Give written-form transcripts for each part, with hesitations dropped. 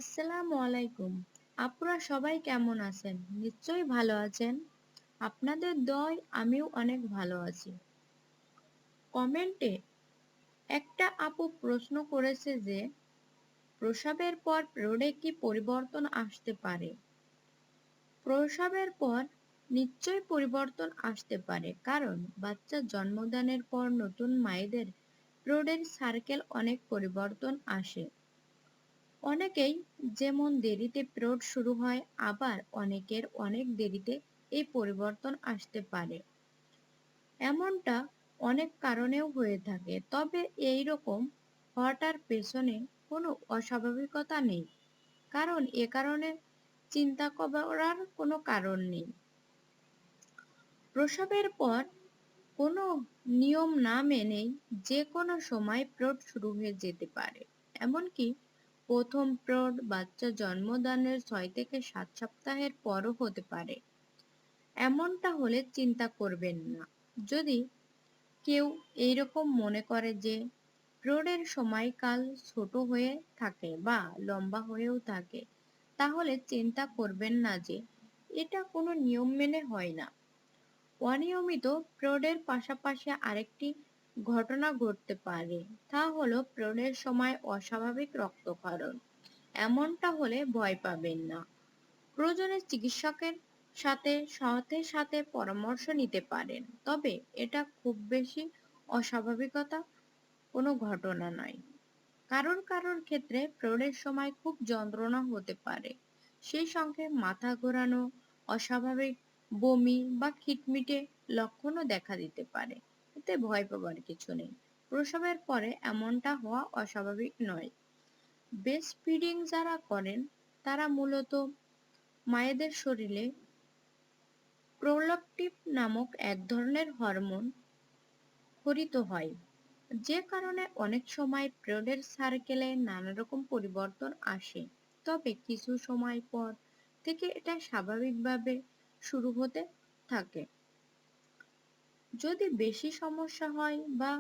আসসালামু আলাইকুম। আপনারা সবাই কেমন আছেন? নিশ্চয়ই ভালো আছেন। আপনাদের দয়ায় আমিও অনেক ভালো আছি। কমেন্টে একটা আপু প্রশ্ন করেছে যে প্রসবের পর পিরিয়ডে কি পরিবর্তন আসতে পারে? প্রসবের পর নিশ্চয়ই পরিবর্তন আসতে পারে, কারণ বাচ্চা জন্মদানের পর নতুন মায়েদের পিরিয়ডের সাইকেল অনেক পরিবর্তন আসে। অনেকেই যেমন দেরিতে পিরিয়ড শুরু হয়, আবার অনেকের অনেক দেরিতে এই পরিবর্তন আসতে পারে। এমনটা অনেক কারণেও হয়ে থাকে, তবে এই রকম হওয়াটার পেছনে কোনো অস্বাভাবিকতা নেই, কারণ এ কারণে চিন্তা করার কোনো কারণ নেই। প্রসবের পর কোনো নিয়ম না মেনেই যে কোনো সময় পিরিয়ড শুরু হয়ে যেতে পারে। এমনকি প্রথম পিরিয়ড বাচ্চা জন্মদানের 6 থেকে 7 সপ্তাহের পরও হতে পারে। এমনটা হলে চিন্তা করবেন না। যদি কেউ এইরকম মনে করে যে পিরিয়ডের সময়কাল ছোট হয়ে থাকে বা লম্বা হয়েও থাকে, তাহলে চিন্তা করবেন না যে এটা কোনো নিয়ম মেনে হয় না। অনিয়মিত পিরিয়ডের পাশাপাশি আরেকটি ঘটনা ঘটতে পারে, তা হলো পিরিয়ডের সময় অস্বাভাবিক রক্তক্ষরণ। এমনটা হলে ভয় পাবেন না। প্রয়োজনে চিকিৎসকের সাথে সাথে সাথে পরামর্শ নিতে পারেন, তবে এটা খুব বেশি অস্বাভাবিকতা কোনো ঘটনা নয়। কারোর কারোর ক্ষেত্রে পিরিয়ডের সময় খুব যন্ত্রণা হতে পারে, সেই সঙ্গে মাথা ঘোরানো, অস্বাভাবিক বমি বা খিটমিটে লক্ষণও দেখা দিতে পারে। এতে ভয় পাবার কিছু নেই। প্রসবের পরে এমনটা হওয়া অস্বাভাবিক নয়। ব্রেস্ট ফিডিং যারা করেন তারা মূলত মায়েদের শরীরে প্রোল্যাকটিন নামক এক ধরনের হরমোন ক্ষরিত হয়, যে কারণে অনেক সময় পিরিয়ডের সাইকেলে নানা রকম পরিবর্তন আসে। তবে কিছু সময় পর থেকে এটা স্বাভাবিকভাবে শুরু হতে থাকে। যদি বেশি সমস্যা হয় বা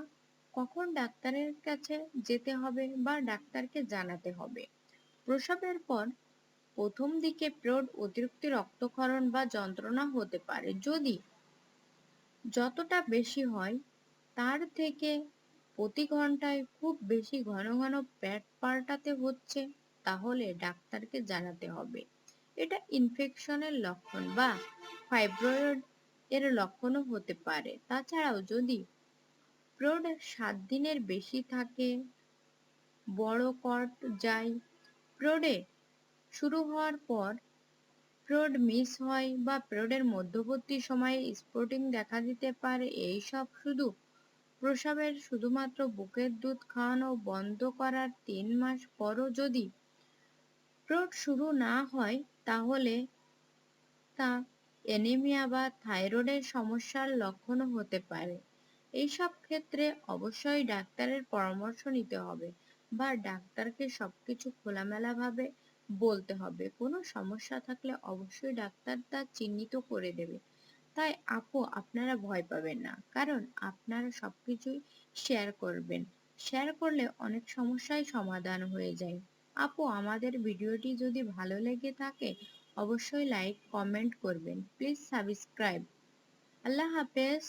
কখন ডাক্তারের কাছে যেতে হবে বা ডাক্তারকে জানাতে হবে। প্রসবের পর প্রথম দিকে পিরিয়ড অতিরিক্ত রক্তক্ষরণ বা যন্ত্রণা হতে পারে। যদি যতটা বেশি হয় তার থেকে প্রতি ঘন্টায় খুব বেশি ঘন ঘন প্যাড পাল্টাতে হচ্ছে, তাহলে ডাক্তারকে জানাতে হবে। এটা ইনফেকশনের লক্ষণ বা ফাইব্রয়েড এর লক্ষণও হতে পারে। তাছাড়াও যদি পিরিয়ড 7 দিনের বেশি থাকে, বড় কট যায়, পিরিয়ডে শুরু হওয়ার পর পিরিয়ড মিস হয় বা পিরিয়ডের মধ্যবর্তী সময়ে স্পটিং দেখা দিতে পারে, এইসব শুধু প্রসবের শুধুমাত্র বুকের দুধ খাওয়ানো বন্ধ করার 3 মাস পরও যদি পিরিয়ড শুরু না হয়, তাহলে তা অ্যানিমিয়া বা থাইরয়েডের সমস্যার লক্ষণও হতে পারে। এইসব ক্ষেত্রে অবশ্যই ডাক্তারের পরামর্শ নিতে হবে বা ডাক্তারকে সবকিছু খোলামেলাভাবে বলতে হবে। কোনো সমস্যা থাকলে অবশ্যই ডাক্তার তা চিহ্নিত করে দেবে। তাই আপু, আপনারা ভয় পাবেন না, কারণ আপনারা সবকিছুই শেয়ার করবেন। শেয়ার করলে অনেক সমস্যাই সমাধান হয়ে যায়। আপু, আমাদের ভিডিওটি যদি ভালো লেগে থাকে অবশ্যই লাইক কমেন্ট করবেন। Please subscribe. আল্লাহ হাফেজ।